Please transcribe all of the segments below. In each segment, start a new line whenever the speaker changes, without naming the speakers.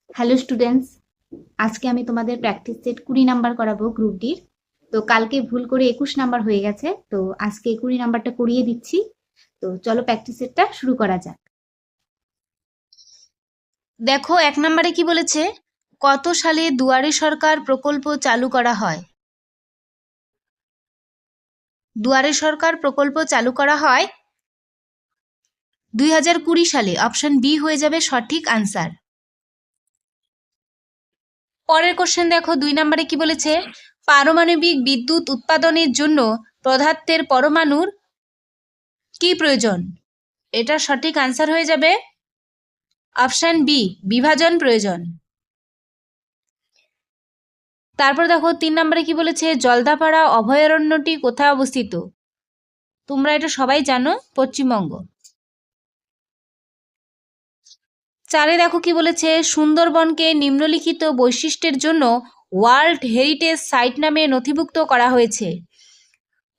Hello students, আজকে আমি তোমাদের প্র্যাকটিস সেট 20 নাম্বার করাবো গ্রুপ ডির। তো কালকে ভুল করে 21 নাম্বার হয়ে গেছে, তো আজকে 20 নাম্বারটা করিয়ে দিচ্ছি। তো চলো প্র্যাকটিস সেটটা শুরু করা যাক। দেখো 1 নম্বরে কি বলেছে, কত সালে দুয়ারে সরকার প্রকল্প চালু করা হয়? দুয়ারে সরকার প্রকল্প চালু করা হয় 2020 সালে। অপশন বি হয়ে যাবে সঠিক আনসার। পরের কোশ্চেন দেখো 2 নম্বরে কি বলেছে, পারমাণবিক বিদ্যুৎ উৎপাদনের জন্য পদার্থের পরমাণুর কি প্রয়োজন? এটা সঠিক আনসার হয়ে যাবে অপশন বি, বিভাজন প্রয়োজন। তারপর দেখো 3 নম্বরে কি বলেছে, জলদাপাড়া অভয়ারণ্যটি কোথায় অবস্থিত? তোমরা এটা সবাই জানো, পশ্চিমবঙ্গ। 4 দেখো কি বলেছে, সুন্দরবনকে নিম্নলিখিত বৈশিষ্ট্যের জন্য ওয়ার্ল্ড হেরিটেজ সাইট নামে নথিভুক্ত করা হয়েছে।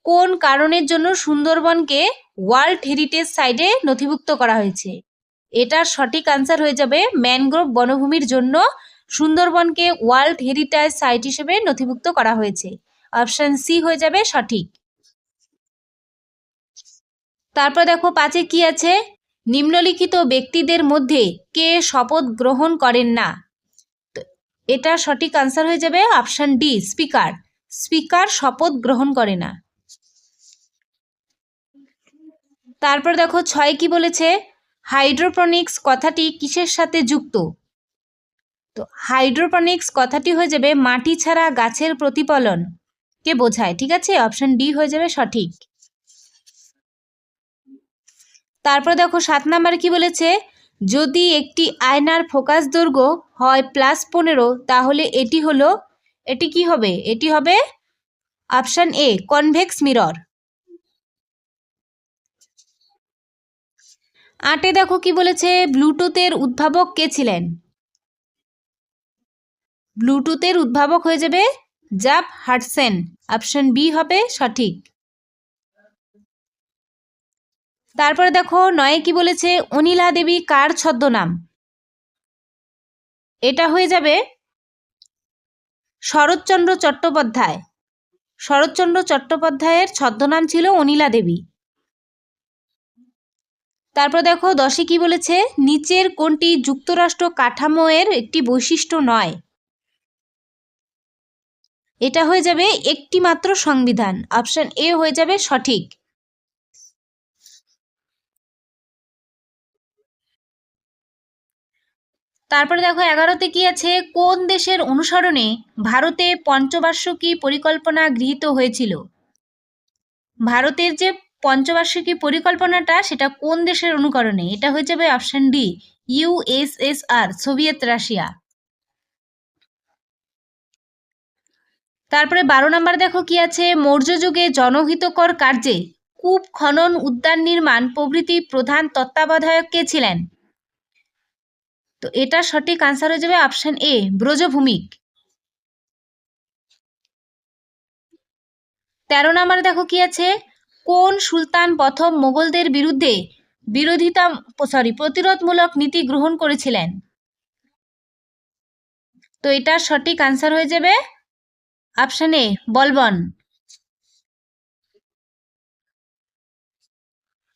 কোন কারণের জন্য সুন্দরবনকে ওয়ার্ল্ড হেরিটেজ সাইটে নথিভুক্ত করা হয়েছে? এটার সঠিক আনসার হয়ে যাবে ম্যানগ্রোভ বনভূমির জন্য সুন্দরবনকে ওয়ার্ল্ড হেরিটেজ সাইট হিসেবে নথিভুক্ত করা হয়েছে। অপশন সি হয়ে যাবে সঠিক। তারপর দেখো 5-এ কি আছে, নিম্নলিখিত ব্যক্তিদের মধ্যে কে শপথ গ্রহণ করেন না? এটা সঠিক আনসার হয়ে যাবে অপশন ডি, স্পিকার। স্পিকার শপথ গ্রহণ করে না। তারপর দেখো 6 কি বলেছে, হাইড্রোপনিক্স কথাটি কিসের সাথে যুক্ত? তো হাইড্রোপনিক্স কথাটি হয়ে যাবে মাটি ছাড়া গাছের প্রতিফলন কে বোঝায়, ঠিক আছে? অপশন ডি হয়ে যাবে সঠিক। তারপর দেখো 7 নাম্বার কি বলেছে, যদি একটি আয়নার ফোকাস দৈর্ঘ্য হয় +15 তাহলে এটি কি হবে? এটি হবে অপশন এ, কনভেক্স মিরর। 8-এ দেখো কি বলেছে, ব্লুটুথের উদ্ভাবক কে ছিলেন? ব্লুটুথের উদ্ভাবক হয়ে যাবে জাব হাডসন। অপশন বি হবে সঠিক। তারপরে দেখো 9-এ কি বলেছে, অনিলা দেবী কার ছদ্মনাম? এটা হয়ে যাবে শরৎচন্দ্র চট্টোপাধ্যায়। শরৎচন্দ্র চট্টোপাধ্যায়ের ছদ্মনাম ছিল অনিলা দেবী। তারপর দেখো 10-এ কি বলেছে, নিচের কোনটি যুক্তরাষ্ট্র কাঠামোর একটি বৈশিষ্ট্য নয়? এটা হয়ে যাবে একটি মাত্র সংবিধান। অপশন এ হয়ে যাবে সঠিক। তারপরে দেখো 11-তে কি আছে, কোন দেশের অনুসরণে ভারতে পঞ্চবার্ষিকী পরিকল্পনা গৃহীত হয়েছিল? ভারতের যে পঞ্চবার্ষিকী পরিকল্পনাটা সেটা কোন দেশের অনুকরণে? এটা হয়ে যাবে option D, USSR, Soviet Russia. তারপরে 12 নম্বর দেখো কি আছে, মৌর্য যুগে জনহিতকর কার্যে কূপ খনন, উদ্যান নির্মাণ প্রভৃতি প্রধান তত্ত্বাবধায়ক কে ছিলেন? তো এটা সঠিক আনসার হয়ে যাবে অপশন এ, ব্রজভূমিক। 13 নম্বর দেখো কি আছে, কোন সুলতান প্রথম মোগলদের বিরুদ্ধে প্রতিরোধমূলক নীতি গ্রহণ করেছিলেন? তো এটা সঠিক আনসার হয়ে যাবে অপশন এ, বলবন।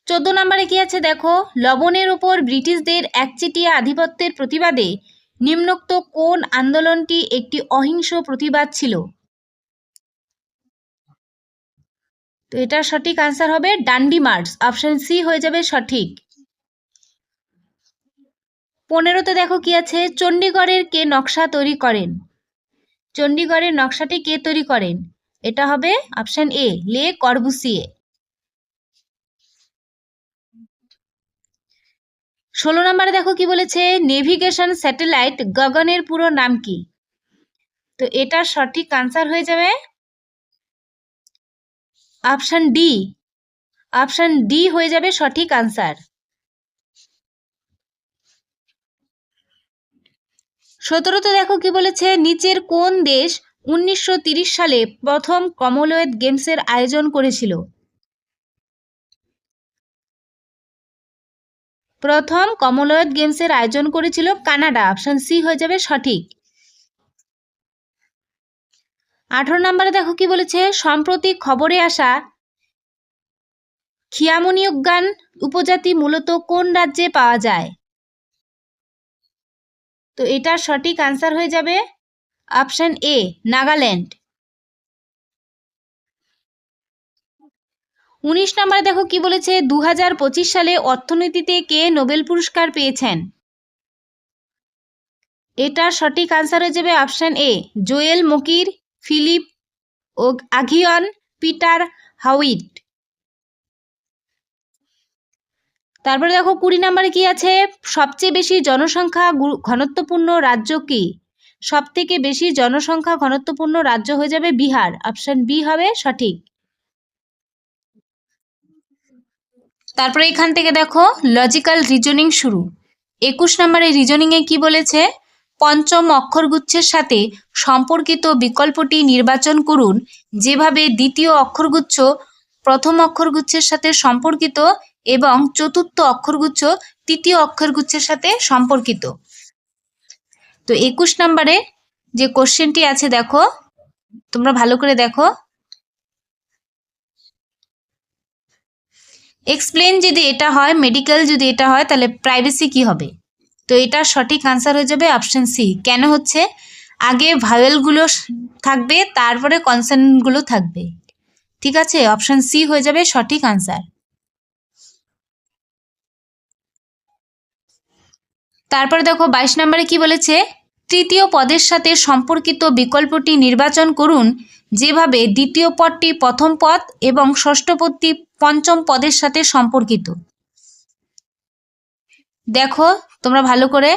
14 নম্বরে কি আছে দেখো, লবণের উপর ব্রিটিশদের একচেটিয়া আধিপত্যের প্রতিবাদে নিম্নোক্ত কোন আন্দোলনটি একটি অহিংস প্রতিবাদ ছিল? তো এটা সঠিক আনসার হবে ডান্ডি মার্চ। অপশন সি হয়ে যাবে সঠিক। 15-তে দেখো কি আছে, চণ্ডীগড়ের কে নকশা তৈরি করেন? চণ্ডীগড়ের নকশাটি কে তৈরি করেন? এটা হবে অপশন এ, লে কর্বুসিয়ে। 16 নম্বরে দেখো কি বলেছে, নেভিগেশন স্যাটেলাইট গগনের পুরো নাম কি? তো এটা সঠিক আনসার হয়ে যাবে অপশন ডি। অপশন ডি হয়ে যাবে সঠিক আনসার। 17-তে দেখো কি বলেছে, নিচের কোন দেশ 1930 সালে প্রথম কমনওয়েলথ গেমসের আয়োজন করেছিল? প্রথম কমনওয়েলথ গেমসের আয়োজন করেছিল কানাডা। অপশন সি হয়ে যাবে সঠিক। 18 নম্বরে দেখো কি বলেছে, সম্প্রতি খবরে আসা খিয়ামনিউজ্ঞান উপজাতি মূলত কোন রাজ্যে পাওয়া যায়? তো এটার সঠিক আনসার হয়ে যাবে অপশন এ, নাগাল্যান্ড। 19 নম্বরে দেখো কি বলেছে, 2025 সালে অর্থনীতিতে কে নোবেল পুরস্কার পেয়েছেন? এটার সঠিক আনসার হয়ে যাবে অপশন এ, জোয়েল মকির, ফিলিপ ও আগিয়ন, পিটার হাউইট। তারপরে দেখো 20 নম্বরে কি আছে, সবচেয়ে বেশি জনসংখ্যা ঘনত্বপূর্ণ রাজ্য কি? সব থেকে বেশি জনসংখ্যা ঘনত্বপূর্ণ রাজ্য হয়ে যাবে বিহার। অপশন বি হবে সঠিক। তারপরে এখান থেকে দেখো লজিক্যাল রিজনিং শুরু। 21 নম্বরে রিজনিংয়ে কি বলেছে, পঞ্চম অক্ষরগুচ্ছের সাথে সম্পর্কিত বিকল্পটি নির্বাচন করুন যেভাবে দ্বিতীয় অক্ষরগুচ্ছ প্রথম অক্ষরগুচ্ছের সাথে সম্পর্কিত এবং চতুর্থ অক্ষরগুচ্ছ তৃতীয় অক্ষরগুচ্ছের সাথে সম্পর্কিত। তো 21 নম্বরে যে কোশ্চেনটি আছে দেখো, তোমরা ভালো করে দেখো। এক্সপ্লেন যদি এটা হয়, মেডিকেল যদি এটা হয়, তাহলে প্রাইভেসি কি হবে? তো এটা সঠিক আনসার হয়ে যাবে অপশন সি। কেন হচ্ছে, আগে ভাওয়েলগুলো থাকবে, তারপরে কনসোনেন্টগুলো থাকবে। ঠিক আছে, অপশন সি হয়ে যাবে সঠিক আনসার। তারপরে দেখো 22 নম্বরে কি বলেছে, তৃতীয় পদের সাথে সম্পর্কিত বিকল্পটি নির্বাচন করুন যেভাবে দ্বিতীয় পদটি প্রথম পদ এবং ষষ্ঠ পদটি পঞ্চম পদের সাথে সম্পর্কিত। দেখো তোমরা ভালো করে,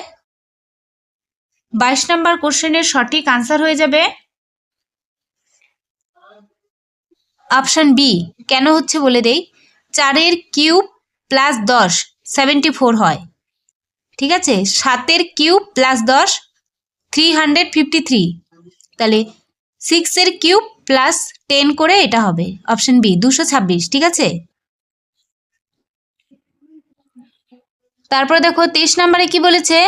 22 নম্বর কোশ্চেনের সঠিক আনসার হয়ে যাবে অপশন বি। কেন হচ্ছে বলে দেই, 4 কিউব প্লাস 10 74 হয়। ঠিক আছে, 7 কিউব প্লাস 10 353। তাহলে 6 কিউব প্লাস 10 করে এটা হবে অপশন বি 226। ঠিক আছে, তারপরে দেখো 23 নম্বরে কি বলেছে,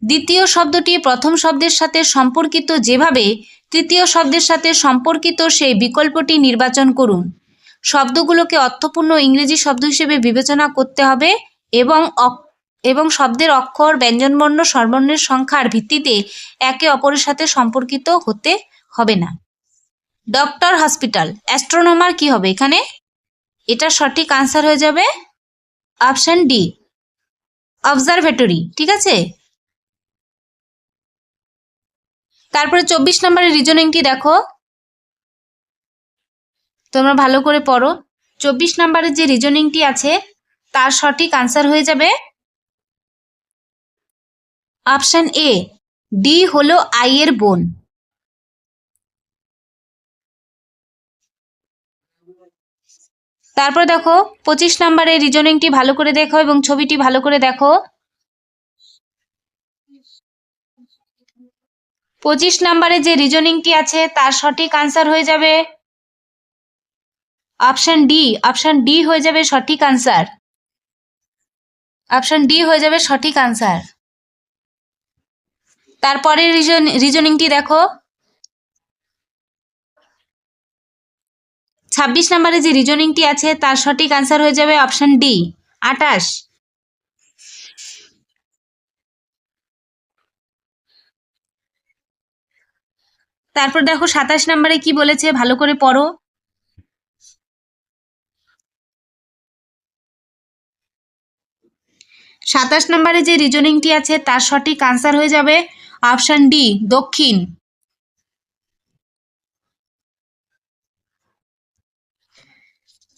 দ্বিতীয় শব্দটি প্রথম শব্দের সাথে সম্পর্কিত যেভাবে তৃতীয় শব্দের সাথে সম্পর্কিত সেই বিকল্পটি নির্বাচন করুন। শব্দগুলোকে অর্থপূর্ণ ইংরেজি শব্দ হিসেবে বিবেচনা করতে হবে এবং শব্দের অক্ষর, ব্যঞ্জনবর্ণ, স্বরবর্ণের সংখ্যার ভিত্তিতে একে অপরের সাথে সম্পর্কিত হতে হবে না। ডক্টর, হসপিটাল, অ্যাস্ট্রোনমার কি হবে এখানে? এটা সঠিক আনসার হয়ে যাবে অপশন ডি, অবজারভেটরি। ঠিক আছে, তারপরে 24 নম্বরের রিজনিংটি দেখো, তোমরা ভালো করে পড়ো। 24 নম্বরের যে রিজনিংটি আছে তার সঠিক আনসার হয়ে যাবে অপশন এ, ডি হলো আই এর বোন। তারপর দেখো 25 নম্বরের রিজনিংটি ভালো করে দেখো এবং ছবিটি ভালো করে দেখো। 25 নম্বরে যে রিজনিংটি আছে তার সঠিক আনসার হয়ে যাবে অপশন ডি। অপশন ডি হয়ে যাবে সঠিক আনসার। অপশন ডি হয়ে যাবে সঠিক আনসার। তারপরের রিজনিংটি দেখো, 26 নম্বরে যে রিজনিংটি আছে তার সঠিক আনসার হয়ে যাবে অপশন ডি, 28। তারপর দেখো 27 নম্বরে কি বলেছে, ভালো করে পড়ো। 27 নম্বরে যে রিজনিংটি আছে তার সঠিক আনসার হয়ে যাবে অপশন ডি, দক্ষিণ।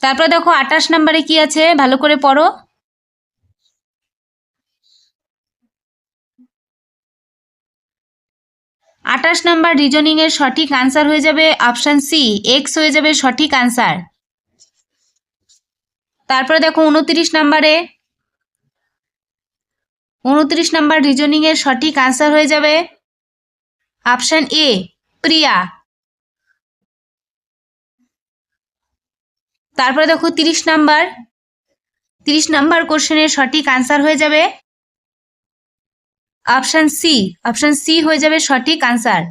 তারপর দেখো 28 নম্বরে কি আছে, ভালো করে পড়ো। 28 নম্বর রিজনিং এর সঠিক আনসার হয়ে যাবে অপশন সি, এক্স হয়ে যাবে সঠিক আনসার। তারপরে দেখো 29 নম্বর রিজনিং এর সঠিক আনসার হয়ে যাবে অপশন এ, প্রিয়া। তারপরে দেখো 30 30 নাম্বার কোশ্চেনের সঠিক আনসার হয়ে যাবে অপশন সি। অপশন সি হয়ে যাবে সঠিক আনসার।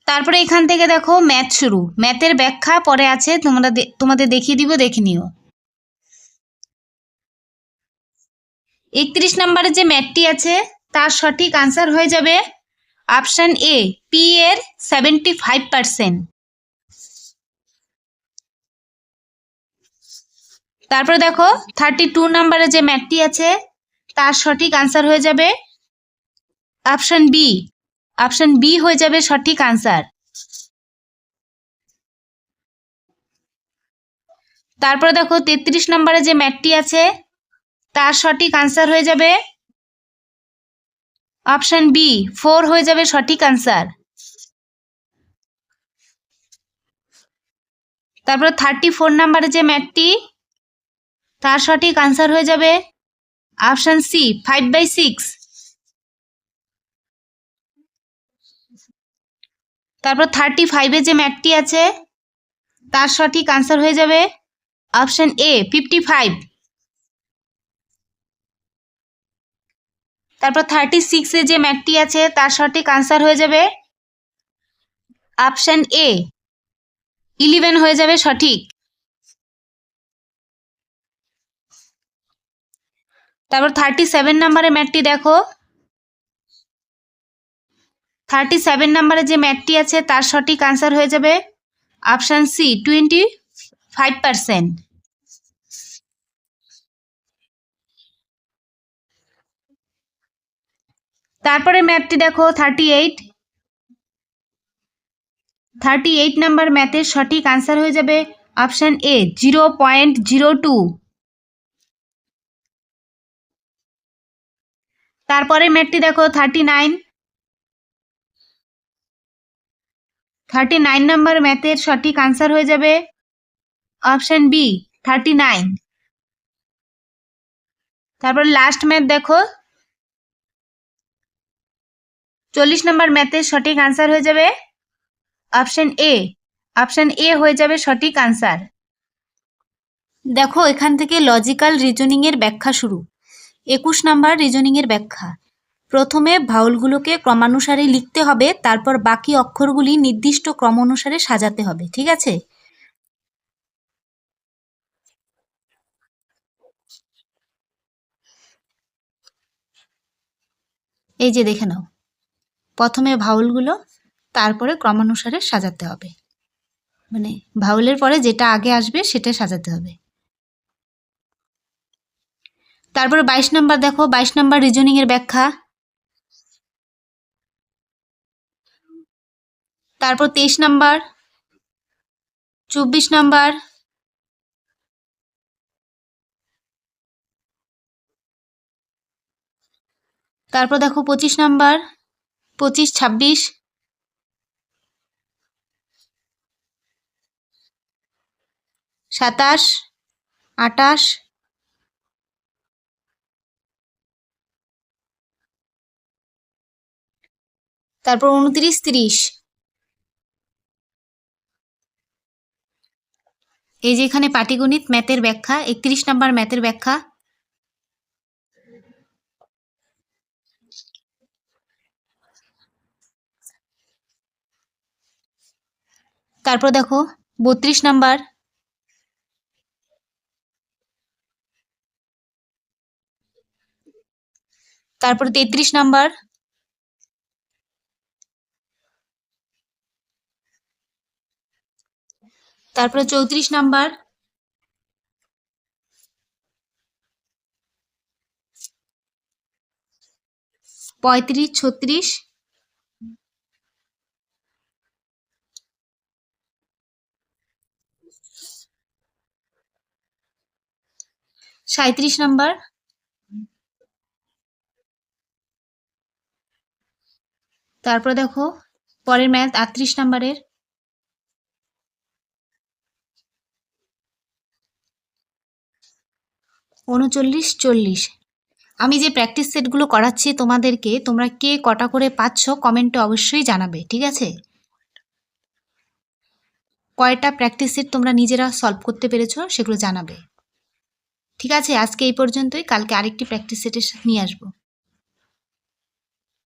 তারপরে এখান থেকে দেখো ম্যাথ শুরু। ম্যাথের ব্যাখ্যা পরে আছে, তোমাদের দেখিয়ে দিব, দেখে নিও। 31 নম্বরে যে ম্যাথটি আছে তার সঠিক আনসার হয়ে যাবে অপশন এ, পি এর 75%। তারপরে দেখো 32 নম্বরে যে ম্যাথটি আছে তার সঠিক আনসার হয়ে যাবে অপশন বি। অপশন বি হয়ে যাবে সঠিক আনসার। তারপরে দেখো 33 নম্বরে যে ম্যাথটি আছে তার সঠিক আনসার হয়ে যাবে অপশন বি, 4 হয়ে যাবে সঠিক আনসার। তারপর 34 নম্বরে যে ম্যাথটি তার সঠিক আনসার হয়ে যাবে অপশন সি, 5/6। তারপর 35-এ যে ম্যাথটি আছে তার সঠিক আনসার হয়ে যাবে অপশন এ, 55। তারপর 36-এ যে ম্যাথটি আছে তার সঠিক আনসার হয়ে যাবে অপশন এ, 11 হয়ে যাবে সঠিক। তারপর 37 নম্বরের ম্যাথটি দেখো। 37 নম্বরে যে ম্যাথটি আছে তার সঠিক আনসার হয়ে যাবে অপশন সি, 25%। তারপরে ম্যাথটি দেখো 38 নাম্বার ম্যাথের সঠিক আনসার হয়ে যাবে অপশন এ, 0.02। তারপরে ম্যাথটি দেখো 39 নাম্বার ম্যাথের সঠিক আনসার হয়ে যাবে অপশন বি, 39। তারপর লাস্ট ম্যাথ দেখো 40 নাম্বার ম্যাথের সঠিক আনসার হয়ে যাবে অপশন এ। অপশন এ হয়ে যাবে সঠিক আনসার। দেখো এখান থেকে লজিক্যাল রিজনিং এর ব্যাখ্যা শুরু। 21 নাম্বার রিজনিং এর ব্যাখ্যা। প্রথমে ভাউলগুলোকে ক্রমানুসারে লিখতে হবে, তারপর বাকি অক্ষরগুলি নির্দিষ্ট ক্রম অনুসারে সাজাতে হবে, ঠিক আছে? এই যে দেখে নাও, প্রথমে ভাউলগুলো তারপরে ক্রমানুসারে সাজাতে হবে, মানে ভাউলের পরে যেটা আগে আসবে সেটা সাজাতে হবে। তারপরে 22 নাম্বার দেখো, 22 নাম্বার রিজনিং এর ব্যাখ্যা। তারপর 23 নাম্বার, 24 নাম্বার, তারপর দেখো 25 নাম্বার, 25, 26, 27, 28, তারপর 29, 30। এই যে এখানে পাটিগণিত ম্যাথের ব্যাখ্যা, 31 নাম্বার ম্যাথের ব্যাখ্যা। তারপর দেখো 32 নাম্বার, তারপর 33 নাম্বার, তারপরে 34 নাম্বার, 35, 36, 37 নাম্বার, তারপর দেখো পরের ম্যাথ 38 নাম্বারের, 39, 40। আমি যে প্র্যাকটিস সেটগুলো করাচ্ছি তোমাদেরকে, তোমরা কে কটা করে পাচ্ছ কমেন্টে অবশ্যই জানাবে, ঠিক আছে? কয়টা প্র্যাকটিস সেট তোমরা নিজেরা সলভ করতে পেরেছো সেগুলো জানাবে। ঠিক আছে, আজকে এই পর্যন্তই। কালকে আরেকটি প্র্যাকটিস সেটের নিয়ে আসবো।